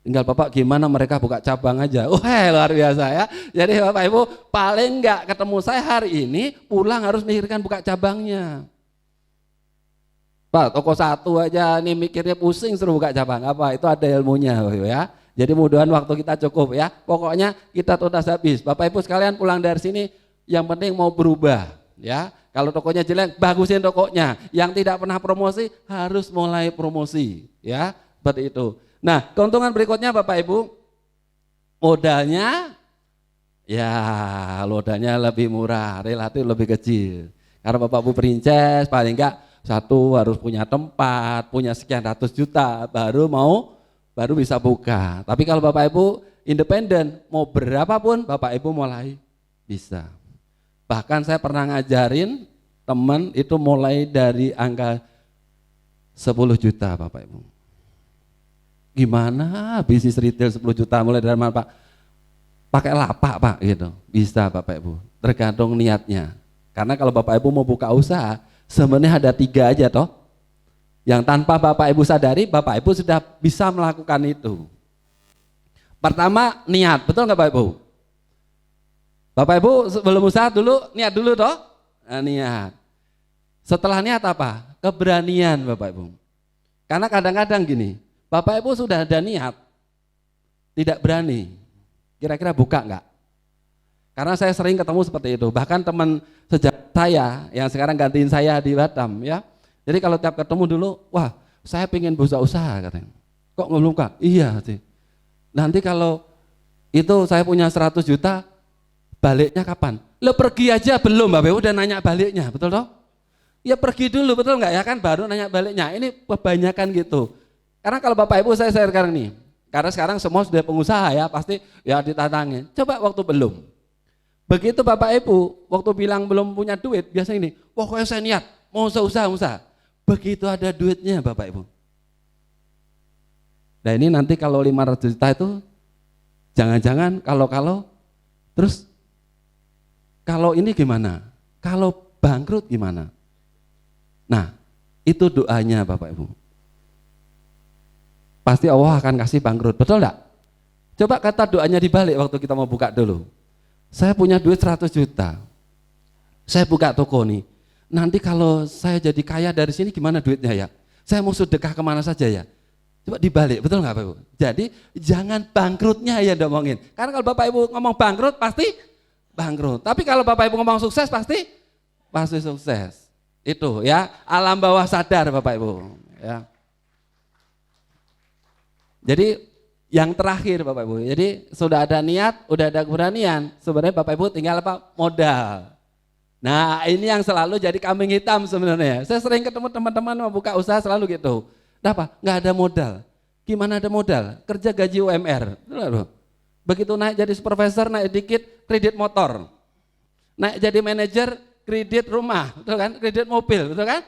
Tinggal Bapak gimana mereka buka cabang aja. Wah, luar biasa ya. Jadi Bapak Ibu paling enggak ketemu saya hari ini, pulang harus mikirkan buka cabangnya. Pak, toko satu aja nih mikirnya pusing suruh buka cabang. Apa? Itu ada ilmunya ya. Jadi mudahan waktu kita cukup ya. Pokoknya kita tuntas habis. Bapak Ibu sekalian pulang dari sini yang penting mau berubah ya. Kalau tokonya jelek, bagusin tokonya. Yang tidak pernah promosi harus mulai promosi ya. Seperti itu. Nah, keuntungan berikutnya Bapak Ibu, modalnya ya modalnya lebih murah, relatif lebih kecil. Karena Bapak Ibu perinces paling enggak satu harus punya tempat, punya sekian ratus juta baru bisa buka. Tapi kalau Bapak Ibu independen, mau berapapun Bapak Ibu mulai bisa. Bahkan saya pernah ngajarin teman itu mulai dari angka 10 juta Bapak Ibu. Gimana bisnis retail 10 juta mulai dari mana Pak? Pakai lapak Pak gitu. Bisa Bapak Ibu, tergantung niatnya. Karena kalau Bapak Ibu mau buka usaha, sebenarnya ada 3 aja toh, yang tanpa Bapak Ibu sadari, Bapak Ibu sudah bisa melakukan itu. Pertama niat, betul nggak Bapak Ibu? Bapak Ibu sebelum usaha dulu, niat dulu toh? Nah, niat. Setelah niat apa? Keberanian Bapak Ibu. Karena kadang-kadang gini, Bapak Ibu sudah ada niat, tidak berani, kira-kira buka nggak? Karena saya sering ketemu seperti itu, bahkan teman sejak saya yang sekarang gantiin saya di Batam ya. Jadi kalau tiap ketemu dulu, wah saya pengen buka usaha katanya. Kok belum Kak? Iya sih. Nanti kalau itu saya punya 100 juta, baliknya kapan? Lo pergi aja belum Bapak Ibu udah nanya baliknya, betul toh? Ya pergi dulu, betul nggak ya kan baru nanya baliknya. Ini kebanyakan gitu. Karena kalau Bapak Ibu saya sekarang nih, karena sekarang semua sudah pengusaha ya, pasti ya ditantangin. Coba waktu belum. Begitu Bapak Ibu waktu bilang belum punya duit, biasanya ini, pokoknya saya niat mau usaha. Begitu ada duitnya Bapak Ibu. Nah ini nanti kalau 500 juta itu, jangan-jangan kalau terus kalau ini gimana? Kalau bangkrut gimana? Nah itu doanya Bapak Ibu. Pasti Allah akan kasih bangkrut, betul enggak? Coba kata doanya dibalik waktu kita mau buka dulu. Saya punya duit 100 juta, saya buka toko nih, nanti kalau saya jadi kaya dari sini gimana duitnya ya? Saya mau sedekah kemana saja ya? Coba dibalik, betul nggak Bapak Ibu? Jadi jangan bangkrutnya ya ngomongin, karena kalau Bapak Ibu ngomong bangkrut pasti bangkrut, tapi kalau Bapak Ibu ngomong sukses pasti sukses. Itu ya, alam bawah sadar Bapak Ibu ya. Jadi yang terakhir Bapak Ibu, jadi sudah ada niat, udah ada keberanian, sebenarnya Bapak Ibu tinggal apa? Modal. Nah ini yang selalu jadi kambing hitam sebenarnya. Saya sering ketemu teman-teman mau buka usaha selalu gitu. Apa? Nggak ada modal. Gimana ada modal? Kerja gaji UMR. Begitu naik jadi supervisor, naik dikit kredit motor. Naik jadi manajer, kredit rumah, betul kan? Kredit mobil, betul kan?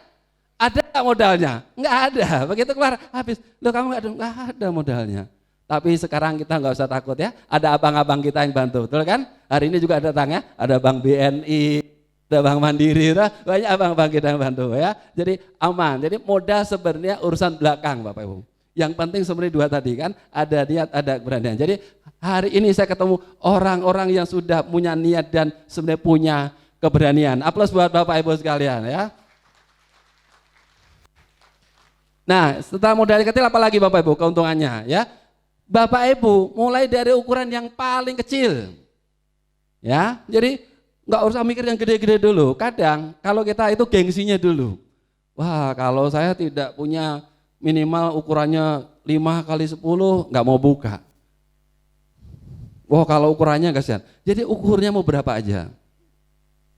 Ada nggak modalnya? Nggak ada. Begitu keluar habis. Loh kamu nggak ada modalnya. Tapi sekarang kita nggak usah takut ya, ada abang-abang kita yang bantu, betul kan? Hari ini juga datang ya, ada Bank BNI, ada Bank Mandiri, banyak abang-abang kita yang bantu ya. Jadi aman, jadi modal sebenarnya urusan belakang Bapak Ibu. Yang penting sebenarnya 2 tadi kan, ada niat, ada keberanian. Jadi hari ini saya ketemu orang-orang yang sudah punya niat dan sebenarnya punya keberanian. Aplaus buat Bapak Ibu sekalian ya. Nah setelah modal kecil apalagi Bapak Ibu keuntungannya ya. Bapak Ibu mulai dari ukuran yang paling kecil ya, jadi nggak usah mikir yang gede-gede dulu. Kadang kalau kita itu gengsinya dulu, wah kalau saya tidak punya minimal ukurannya 5x10 nggak mau buka. Wah kalau ukurannya kasihan, jadi ukurnya mau berapa aja.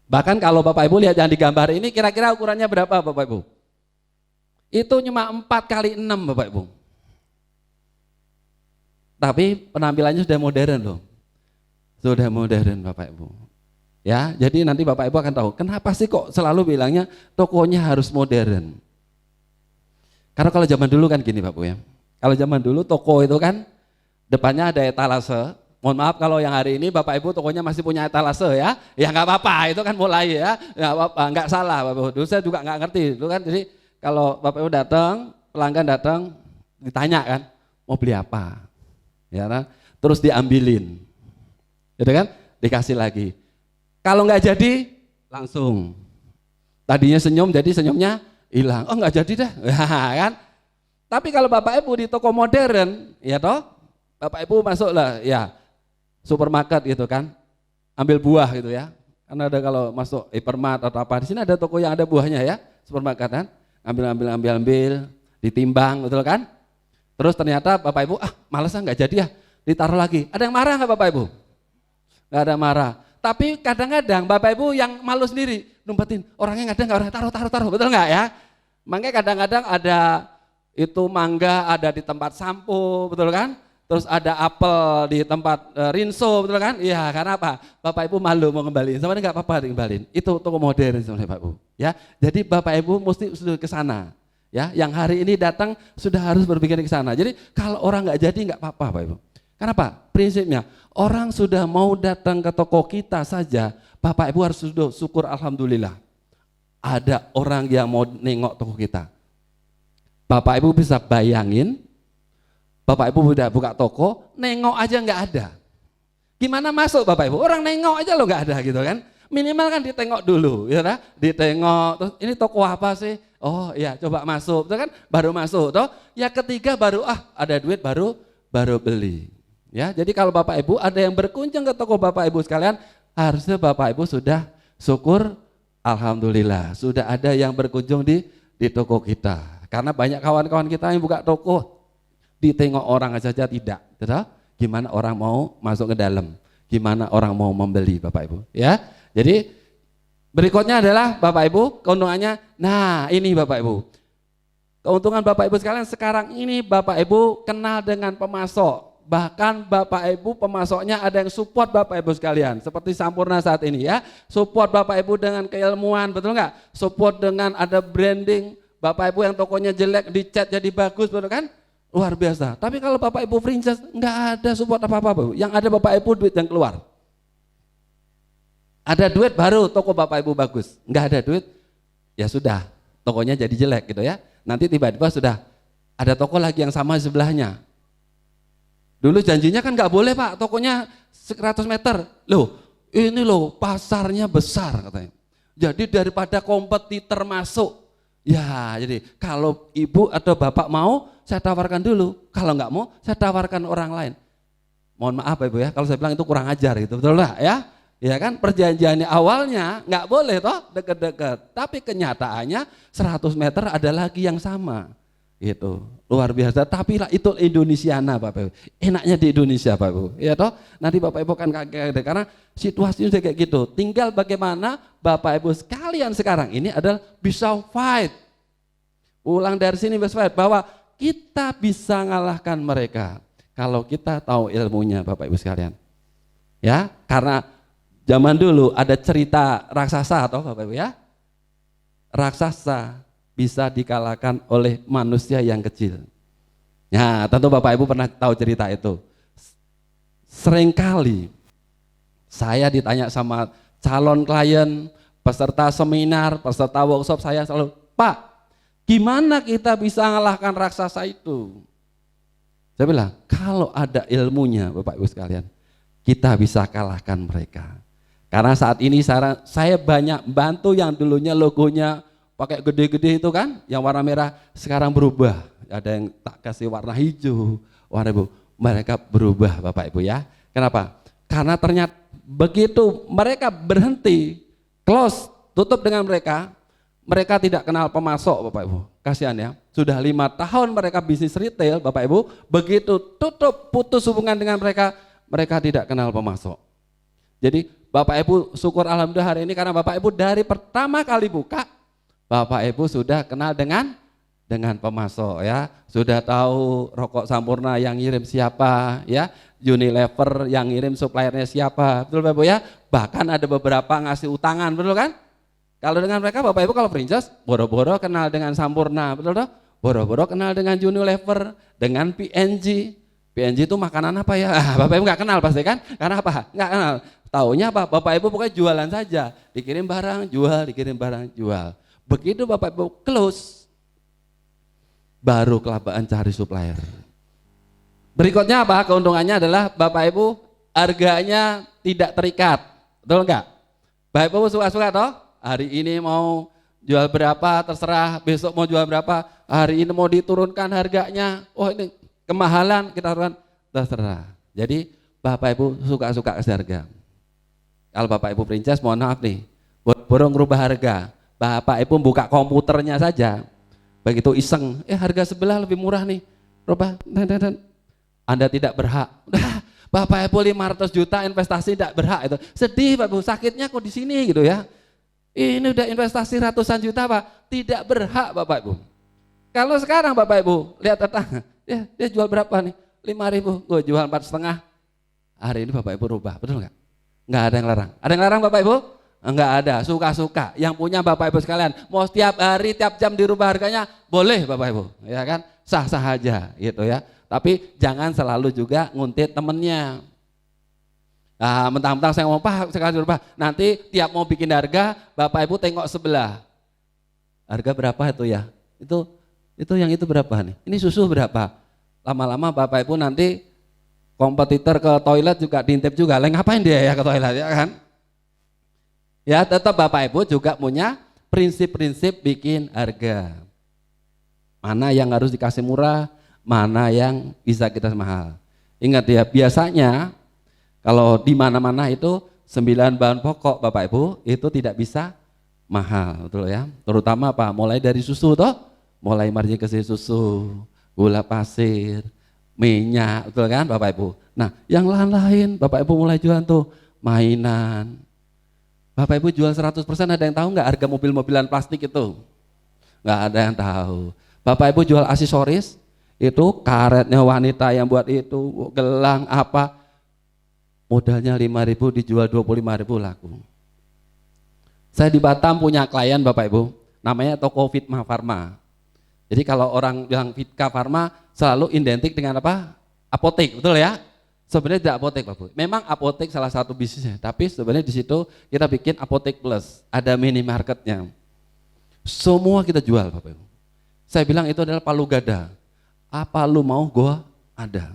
Bahkan kalau Bapak Ibu lihat yang digambar ini kira-kira ukurannya berapa Bapak Ibu? Itu cuma 4x6 Bapak Ibu. Tapi penampilannya sudah modern loh, sudah modern Bapak Ibu. Ya, jadi nanti Bapak Ibu akan tahu kenapa sih kok selalu bilangnya tokonya harus modern. Karena kalau zaman dulu kan gini Bapak Ibu ya, kalau zaman dulu toko itu kan depannya ada etalase. Mohon maaf kalau yang hari ini Bapak Ibu tokonya masih punya etalase ya nggak apa-apa, itu kan mulai ya, nggak apa-apa, nggak salah Bapak Ibu. Dulu saya juga nggak ngerti, dulu kan jadi kalau Bapak Ibu datang, pelanggan datang ditanya kan mau beli apa. ya kan? Terus diambilin, gitu kan? Dikasih lagi. Kalau nggak jadi, langsung. Tadinya senyum, jadi senyumnya hilang. Oh nggak jadi dah, kan? Tapi kalau Bapak Ibu di toko modern, ya toh, Bapak Ibu masuklah, ya supermarket gitu kan, ambil buah gitu ya. Karena ada kalau masuk hypermart atau apa, di sini ada toko yang ada buahnya ya, supermarket kan, ambil, ditimbang, betul kan? Terus ternyata Bapak Ibu, males nggak jadi ya, ditaruh lagi. Ada yang marah nggak Bapak Ibu? Nggak ada marah. Tapi kadang-kadang Bapak Ibu yang malu sendiri, numpetin, orangnya nggak ada, nggak orang taruh, betul nggak ya? Makanya kadang-kadang ada itu mangga ada di tempat sampo, betul kan? Terus ada apel di tempat rinso, betul kan? Iya, karena apa? Bapak Ibu malu mau kembaliin, sama nggak apa-apa dikembalin. Itu toko modern sebenarnya Bapak Ibu. Ya, jadi Bapak Ibu mesti sudah ke sana. Ya, yang hari ini datang sudah harus berpikir ke sana. Jadi kalau orang nggak jadi nggak apa-apa Bapak Ibu. Kenapa? Prinsipnya orang sudah mau datang ke toko kita saja, Bapak Ibu harus sudah syukur alhamdulillah. Ada orang yang mau nengok toko kita. Bapak Ibu bisa bayangin, Bapak Ibu udah buka toko, nengok aja nggak ada. Gimana masuk Bapak Ibu? Orang nengok aja lo nggak ada gitu kan? Minimal kan ditengok dulu, ya kan? Ditengok, terus ini toko apa sih? Oh ya coba masuk, itu kan baru masuk. Toh ya ketiga baru ada duit baru beli. Ya jadi kalau Bapak Ibu ada yang berkunjung ke toko Bapak Ibu sekalian, harusnya Bapak Ibu sudah syukur, alhamdulillah sudah ada yang berkunjung di toko kita. Karena banyak kawan-kawan kita yang buka toko, ditengok orang saja tidak. Gimana orang mau masuk ke dalam? Gimana orang mau membeli Bapak Ibu? Ya, jadi berikutnya adalah Bapak Ibu keuntungannya. Nah ini Bapak Ibu, keuntungan Bapak Ibu sekalian sekarang ini Bapak Ibu kenal dengan pemasok. Bahkan Bapak Ibu pemasoknya ada yang support Bapak Ibu sekalian. Seperti Sampurna saat ini ya, support Bapak Ibu dengan keilmuan, betul nggak? Support dengan ada branding. Bapak Ibu yang tokonya jelek dicat jadi bagus, betul kan? Luar biasa. Tapi kalau Bapak Ibu franchise nggak ada support apa-apa, yang ada Bapak Ibu duit yang keluar. Ada duit baru toko Bapak Ibu bagus, nggak ada duit, ya sudah tokonya jadi jelek gitu ya. Nanti tiba-tiba sudah ada toko lagi yang sama sebelahnya. Dulu janjinya kan nggak boleh Pak, tokonya 100 meter. Loh, ini loh pasarnya besar katanya. Jadi daripada kompetitor masuk, ya jadi kalau ibu atau bapak mau, saya tawarkan dulu. Kalau nggak mau, saya tawarkan orang lain. Mohon maaf Ibu ya, kalau saya bilang itu kurang ajar gitu, betul lah ya? Ya kan perjanjiannya awalnya nggak boleh toh deket-deket, tapi kenyataannya 100 meter ada lagi yang sama. Gitu, luar biasa. Tapi lah itu Indonesiana Bapak Ibu. Enaknya di Indonesia Bapak Ibu. Ya toh, nanti Bapak Ibu kan kaget karena situasinya kayak gitu. Tinggal bagaimana Bapak Ibu sekalian sekarang ini adalah bisa fight. Ulang dari sini bisa fight bahwa kita bisa ngalahkan mereka kalau kita tahu ilmunya Bapak Ibu sekalian. Ya, karena zaman dulu ada cerita raksasa toh Bapak Ibu ya. Raksasa bisa dikalahkan oleh manusia yang kecil. Ya, tentu Bapak Ibu pernah tahu cerita itu. Seringkali saya ditanya sama calon klien, peserta seminar, peserta workshop, saya selalu, Pak, gimana kita bisa mengalahkan raksasa itu? Saya bilang, kalau ada ilmunya Bapak Ibu sekalian, kita bisa kalahkan mereka. Karena saat ini saya banyak bantu yang dulunya logonya pakai gede-gede itu kan, yang warna merah sekarang berubah. Ada yang tak kasih warna hijau, warna ibu. Mereka berubah Bapak Ibu ya. Kenapa? Karena ternyata begitu mereka berhenti, close, tutup dengan mereka tidak kenal pemasok Bapak Ibu. Kasihan ya, sudah 5 tahun mereka bisnis retail Bapak Ibu, begitu tutup, putus hubungan dengan mereka tidak kenal pemasok. Jadi Bapak Ibu syukur alhamdulillah hari ini karena Bapak Ibu dari pertama kali buka, Bapak Ibu sudah kenal dengan pemasok ya, sudah tahu rokok Sampurna yang ngirim siapa ya, Unilever yang ngirim suppliernya siapa, betul Bapak Ibu ya, bahkan ada beberapa ngasih utangan, betul kan? Kalau dengan mereka Bapak Ibu kalau franchise, boro-boro kenal dengan Sampurna, betul toh? Boro-boro kenal dengan Unilever, dengan PNG itu makanan apa ya? Bapak Ibu nggak kenal pasti kan? Karena apa? Nggak kenal. Taunya apa? Bapak Ibu pokoknya jualan saja, dikirim barang jual, dikirim barang jual. Begitu Bapak Ibu close, baru kelabaan cari supplier. Berikutnya apa? Keuntungannya adalah Bapak Ibu harganya tidak terikat. Betul enggak? Bapak Ibu suka-suka toh? Hari ini mau jual berapa terserah, besok mau jual berapa, hari ini mau diturunkan harganya. Oh ini kemahalan kita turunkan, terserah. Jadi Bapak Ibu suka-suka kasih harga. Kalau Bapak Ibu princess mohon maaf nih, boro-boro ngerubah harga. Bapak Ibu buka komputernya saja. Begitu iseng, harga sebelah lebih murah nih. Rubah, Anda tidak berhak. Udah, Bapak Ibu 500 juta investasi tidak berhak itu. Sedih Bapak Ibu, sakitnya kok di sini gitu ya. Ini udah investasi ratusan juta Pak, tidak berhak Bapak Ibu. Kalau sekarang Bapak Ibu lihat tetangga, dia jual berapa nih? 5.000, gue jual 4,5. Hari ini Bapak Ibu rubah, betul nggak? Nggak ada yang larang. Ada yang larang Bapak Ibu? Enggak ada, suka-suka. Yang punya Bapak Ibu sekalian, mau setiap hari, tiap jam dirubah harganya, boleh Bapak Ibu, ya kan? Sah-sah aja gitu ya. Tapi jangan selalu juga nguntit temennya. Nah, mentang-mentang saya ngomong, Pak, sekali dirubah. Nanti tiap mau bikin harga, Bapak Ibu tengok sebelah. Harga berapa itu ya? Itu yang itu berapa nih? Ini susu berapa? Lama-lama Bapak Ibu nanti kompetitor ke toilet juga diintip juga. Lah ngapain dia ya ke toilet ya kan? Ya tetap Bapak Ibu juga punya prinsip-prinsip bikin harga. Mana yang harus dikasih murah, mana yang bisa kita mahal. Ingat ya, biasanya kalau di mana-mana itu 9 bahan pokok Bapak Ibu itu tidak bisa mahal, betul ya. Terutama apa? Mulai dari susu toh, mulai margin kasih susu, gula pasir, minyak, betul kan Bapak Ibu. Nah, yang lain-lain Bapak Ibu mulai jualan tuh mainan. Bapak Ibu jual 100%, ada yang tahu nggak harga mobil-mobilan plastik itu? Nggak ada yang tahu. Bapak Ibu jual aksesoris, itu karetnya wanita yang buat itu, gelang apa, modalnya 5.000 dijual 25.000 laku. Saya di Batam punya klien Bapak Ibu, namanya toko Fitma Farma. Jadi kalau orang bilang Fitma Farma selalu identik dengan apa? Apotek, betul ya? Sebenarnya tidak apotek Bapak Ibu. Memang apotek salah satu bisnisnya, tapi sebenarnya di situ kita bikin apotek plus, ada minimarketnya. Semua kita jual Bapak Ibu. Saya bilang itu adalah palu gada. Apa lu mau gua ada.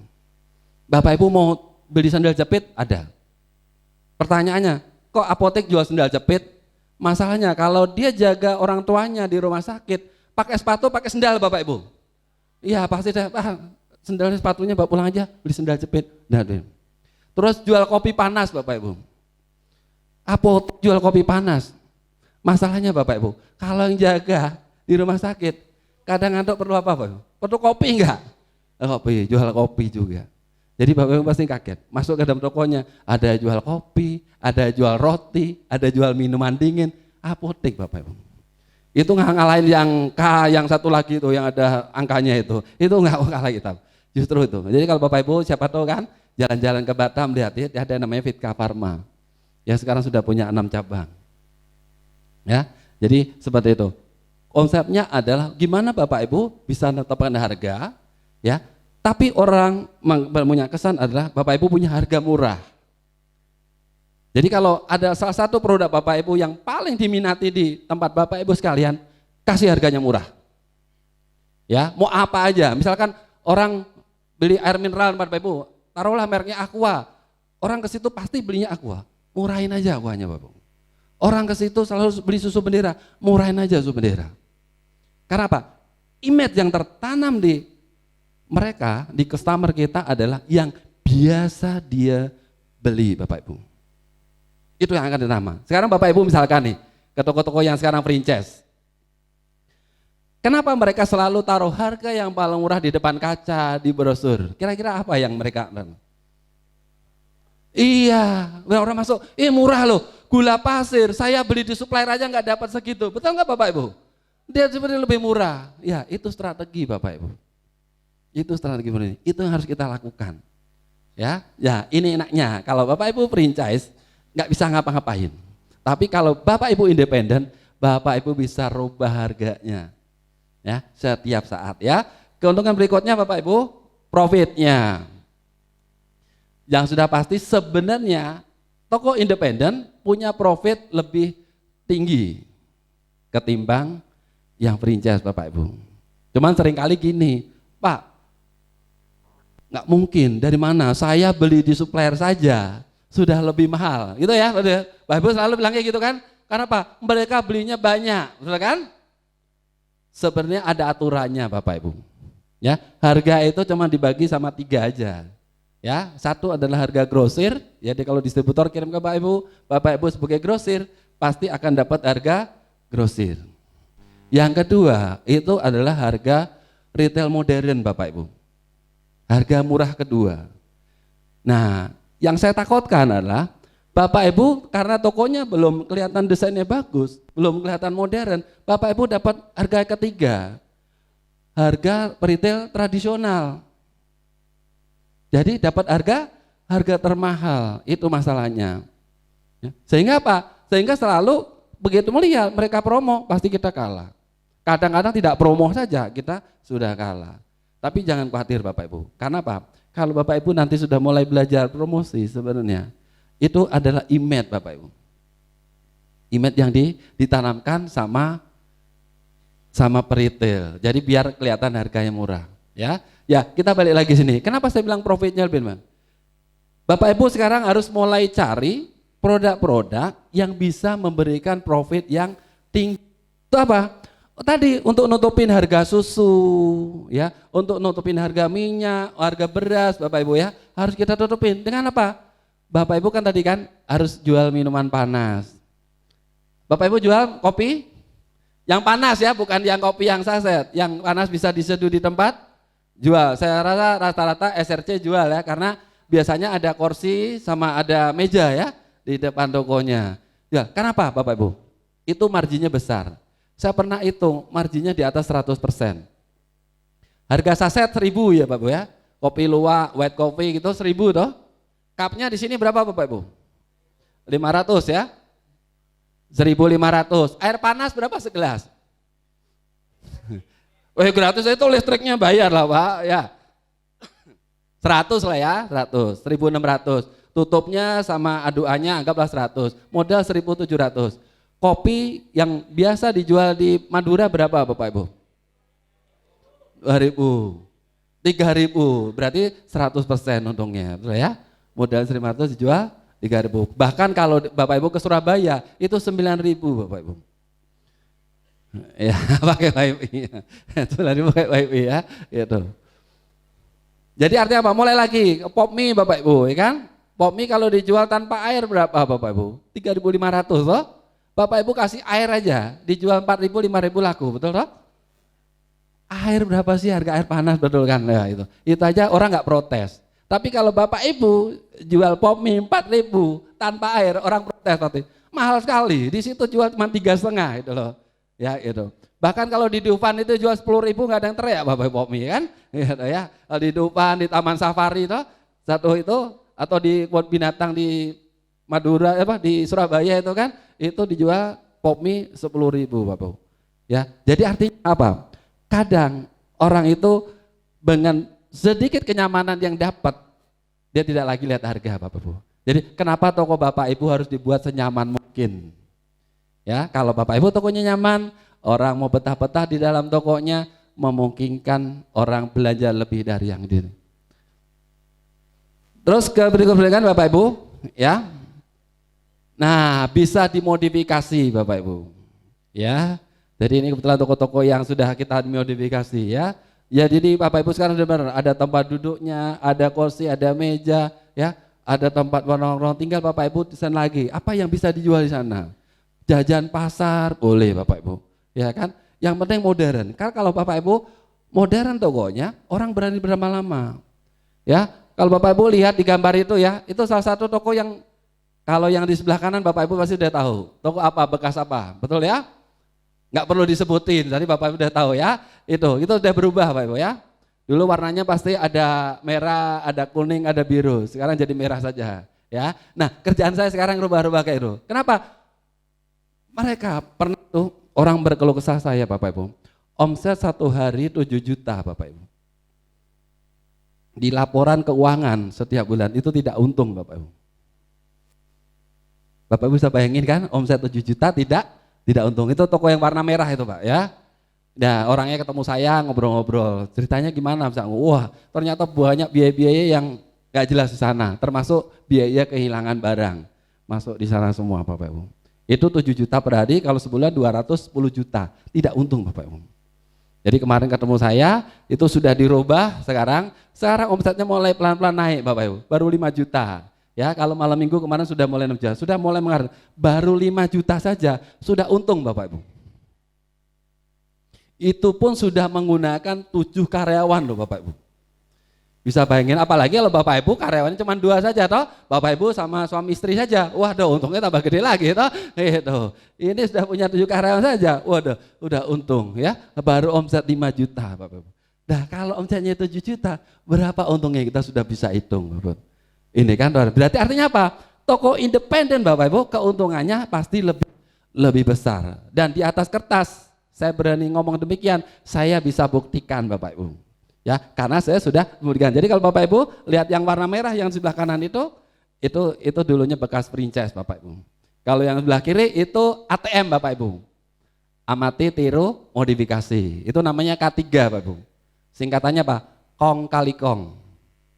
Bapak Ibu mau beli sandal jepit ada. Pertanyaannya, kok apotek jual sandal jepit? Masalahnya kalau dia jaga orang tuanya di rumah sakit, pakai sepatu, pakai sandal Bapak Ibu. Iya pasti deh, sandal sepatunya bawa pulang aja, beli sandal jepit. Nah, terus jual kopi panas Bapak Ibu. Apotek jual kopi panas. Masalahnya Bapak Ibu, kalau yang jaga di rumah sakit, kadang ngantuk perlu apa Bapak Ibu? Perlu kopi enggak? Kopi, jual kopi juga. Jadi Bapak Ibu pasti kaget, masuk ke dalam tokonya, ada jual kopi, ada jual roti, ada jual minuman dingin, apotek Bapak Ibu. Itu nggak ngalahin yang K, yang satu lagi itu yang ada angkanya itu nggak kalah kita. Justru itu. Jadi kalau Bapak Ibu siapa tahu kan, jalan-jalan ke Batam lihat ya, ada yang namanya Fitma Farma. Ya sekarang sudah punya 6 cabang. Ya, jadi seperti itu. Konsepnya adalah gimana Bapak Ibu bisa menetapkan harga, ya. Tapi orang punya kesan adalah Bapak Ibu punya harga murah. Jadi kalau ada salah satu produk Bapak Ibu yang paling diminati di tempat Bapak Ibu sekalian, kasih harganya murah. Ya, mau apa aja. Misalkan orang beli air mineral Bapak Ibu, taruhlah mereknya Aqua. Orang ke situ pasti belinya Aqua. Murahin aja Aquanya Bapak. Orang ke situ selalu beli susu bendera, murahin aja susu bendera. Karena apa? Image yang tertanam di mereka, di customer kita adalah yang biasa dia beli Bapak Ibu. Itu yang akan ditanam. Sekarang Bapak Ibu misalkan nih, ke toko-toko yang sekarang franchise. Kenapa mereka selalu taruh harga yang paling murah di depan kaca, di brosur? Kira-kira apa yang mereka lakukan? Iya, orang masuk, murah loh, gula pasir, saya beli di supplier aja nggak dapat segitu. Betul nggak Bapak Ibu? Dia sebenarnya lebih murah. Ya, itu strategi Bapak Ibu. Itu strategi ini. Itu yang harus kita lakukan. Ya, ini enaknya. Kalau Bapak Ibu franchise nggak bisa ngapa-ngapain. Tapi kalau Bapak Ibu independen, Bapak Ibu bisa rubah harganya. Ya, setiap saat ya. Keuntungan berikutnya Bapak Ibu, profitnya. Yang sudah pasti sebenarnya toko independen punya profit lebih tinggi ketimbang yang franchise Bapak Ibu. Cuman seringkali gini, Pak, Nggak mungkin, dari mana? Saya beli di supplier saja sudah lebih mahal, gitu ya. Bapak Ibu selalu bilang kayak gitu kan? Karena apa? Mereka belinya banyak, betul kan? Sebenarnya ada aturannya Bapak Ibu. Ya, harga itu cuma dibagi sama 3 aja. Ya, satu adalah harga grosir. Jadi kalau distributor kirim ke Bapak Ibu sebagai grosir pasti akan dapat harga grosir. Yang kedua itu adalah harga retail modern Bapak Ibu. Harga murah kedua. Nah, yang saya takutkan adalah Bapak Ibu karena tokonya belum kelihatan desainnya bagus, belum kelihatan modern, Bapak Ibu dapat harga ketiga, harga retail tradisional. Jadi dapat harga termahal, itu masalahnya. Sehingga apa? Sehingga selalu begitu melihat mereka promo, pasti kita kalah. Kadang-kadang tidak promo saja, kita sudah kalah. Tapi jangan khawatir Bapak Ibu, karena apa? Kalau Bapak Ibu nanti sudah mulai belajar promosi sebenarnya, itu adalah image Bapak Ibu. Image yang ditanamkan sama peritel. Jadi biar kelihatan harganya murah. Ya kita balik lagi sini. Kenapa saya bilang profitnya lebih mahal? Bapak Ibu sekarang harus mulai cari produk-produk yang bisa memberikan profit yang tinggi. Itu apa? Tadi untuk nutupin harga susu, ya, untuk nutupin harga minyak, harga beras, Bapak Ibu ya, harus kita tutupin. Dengan apa? Bapak Ibu kan tadi kan harus jual minuman panas. Bapak Ibu jual kopi yang panas ya, bukan yang kopi yang saset. Yang panas bisa diseduh di tempat, jual. Saya rasa rata-rata SRC jual ya, karena biasanya ada kursi sama ada meja ya di depan tokonya. Ya, kenapa Bapak Ibu? Itu marginnya besar. Saya pernah hitung marginnya di atas 100%. Harga saset 1.000 ya Bapak Ibu ya. Kopi luwak, white coffee gitu 1.000 toh. Cupnya di sini berapa Bapak Ibu? 500 ya. 1.500. Air panas berapa segelas? Wah gratis itu listriknya bayar lah Pak ya. 100 lah ya, 100, 1.600. Tutupnya sama aduannya anggaplah 100. Modal 1.700. Kopi yang biasa dijual di Madura berapa Bapak Ibu? 2.000, 3.000, berarti 100% untungnya, betul ya? Modal 1.500 dijual 3.000. Bahkan kalau Bapak Ibu ke Surabaya itu 9.000 Bapak Ibu. Ya pakai WiFi, 9.000 pakai WiFi ya, gitu. Jadi artinya apa? Mulai lagi pop mie Bapak Ibu, ya kan? Pop mie kalau dijual tanpa air berapa Bapak Ibu? 3.500 loh. Bapak Ibu kasih air aja, dijual 4.000, 5.000 laku, betul toh? Air berapa sih harga air panas, betul kan? Ya, itu aja orang nggak protes. Tapi kalau Bapak Ibu jual pop mie 4.000 tanpa air, orang protes nanti. Mahal sekali, di situ jual cuma 3,5 itu loh. Ya itu. Bahkan kalau di Dufan itu jual 10.000 nggak ada yang teriak Bapak Ibu pop mie kan? Gitu ya. Kalau di Dufan, di Taman Safari itu satu itu, atau di kebun binatang di Madura di Surabaya itu kan, itu dijual pop mie 10.000 Bapak. Ya, jadi artinya apa? Kadang orang itu dengan sedikit kenyamanan yang dapat, dia tidak lagi lihat harga Bapak Ibu. Jadi kenapa toko Bapak Ibu harus dibuat senyaman mungkin? Ya, kalau Bapak Ibu tokonya nyaman, orang mau betah-betah di dalam tokonya, memungkinkan orang belanja lebih dari yang ini. Terus ke berikut-berikutnya Bapak Ibu, ya. Nah, bisa dimodifikasi Bapak Ibu. Ya. Jadi ini kebetulan toko-toko yang sudah kita modifikasi ya. Ya jadi Bapak Ibu sekarang sudah benar, ada tempat duduknya, ada kursi, ada meja, ya. Ada tempat nongkrong, tinggal Bapak Ibu desain lagi. Apa yang bisa dijual di sana? Jajan pasar boleh Bapak Ibu. Ya kan? Yang penting modern. Karena kalau Bapak Ibu modern tokonya, orang berani berlama-lama. Ya. Kalau Bapak Ibu lihat di gambar itu ya, itu salah satu toko yang kalau yang di sebelah kanan Bapak Ibu pasti udah tahu, toko apa, bekas apa, betul ya? Nggak perlu disebutin, jadi Bapak Ibu udah tahu ya, itu udah berubah Bapak Ibu ya. Dulu warnanya pasti ada merah, ada kuning, ada biru, sekarang jadi merah saja ya. Nah kerjaan saya sekarang rubah-rubah kayak itu, kenapa? Mereka pernah tuh, orang berkeluh kesah saya Bapak Ibu, omset 1 hari 7 juta Bapak Ibu. Di laporan keuangan setiap bulan itu tidak untung Bapak Ibu. Bapak Ibu bisa bayangin kan, omset 7 juta tidak untung. Itu toko yang warna merah itu Pak ya. Nah, orangnya ketemu saya ngobrol-ngobrol, ceritanya gimana? Misalnya, wah ternyata banyak biaya-biaya yang gak jelas di sana, termasuk biaya kehilangan barang, masuk di sana semua Bapak Ibu. Itu 7 juta per hari, kalau sebulan 210 juta, tidak untung Bapak Ibu. Jadi kemarin ketemu saya, itu sudah dirubah sekarang omsetnya mulai pelan-pelan naik Bapak Ibu, baru 5 juta. Ya, kalau malam minggu kemarin sudah mulai 6 juta, sudah mulai mengalir, baru 5 juta saja, sudah untung Bapak Ibu. Itu pun sudah menggunakan 7 karyawan loh Bapak Ibu. Bisa bayangin, apalagi kalau Bapak Ibu karyawannya cuma 2 saja toh, Bapak Ibu sama suami istri saja, waduh untungnya tambah gede lagi toh. Gitu. Ini sudah punya 7 karyawan saja, waduh udah untung ya, baru omset 5 juta Bapak Ibu. Nah kalau omsetnya 7 juta, berapa untungnya kita sudah bisa hitung Bapak Ibu. Ini kan berarti artinya apa? Toko independen Bapak Ibu keuntungannya pasti lebih besar, dan di atas kertas saya berani ngomong demikian, saya bisa buktikan Bapak Ibu. Ya, karena saya sudah membuktikan. Jadi kalau Bapak Ibu lihat yang warna merah yang sebelah kanan itu dulunya bekas franchise Bapak Ibu. Kalau yang sebelah kiri itu ATM Bapak Ibu. Amati, tiru, modifikasi. Itu namanya K3 Bapak Ibu. Singkatannya apa? Kong kali kong.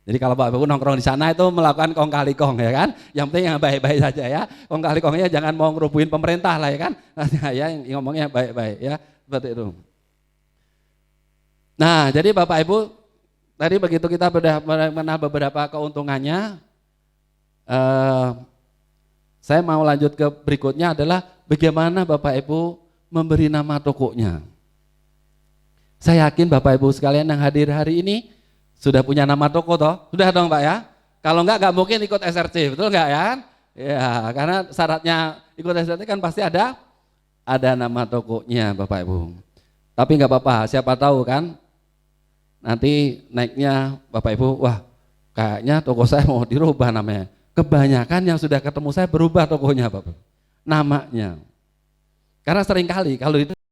Jadi kalau Bapak Ibu nongkrong di sana itu melakukan kong kali kong ya kan. Yang penting yang baik-baik saja ya. Kong kali kongnya jangan mau ngerubuhin pemerintah lah ya kan. Ya yang ngomongnya baik-baik ya. Seperti itu. Nah, jadi Bapak Ibu, tadi begitu kita sudah mengenal beberapa keuntungannya, saya mau lanjut ke berikutnya adalah bagaimana Bapak Ibu memberi nama tokonya. Saya yakin Bapak Ibu sekalian yang hadir hari ini sudah punya nama toko toh? Sudah dong Pak ya? Kalau enggak mungkin ikut SRC, betul enggak ya? Ya, karena syaratnya ikut SRC kan pasti ada nama tokonya Bapak Ibu. Tapi enggak apa-apa, siapa tahu kan nanti naiknya Bapak Ibu, wah kayaknya toko saya mau dirubah namanya. Kebanyakan yang sudah ketemu saya berubah tokonya Bapak, namanya. Karena seringkali kalau itu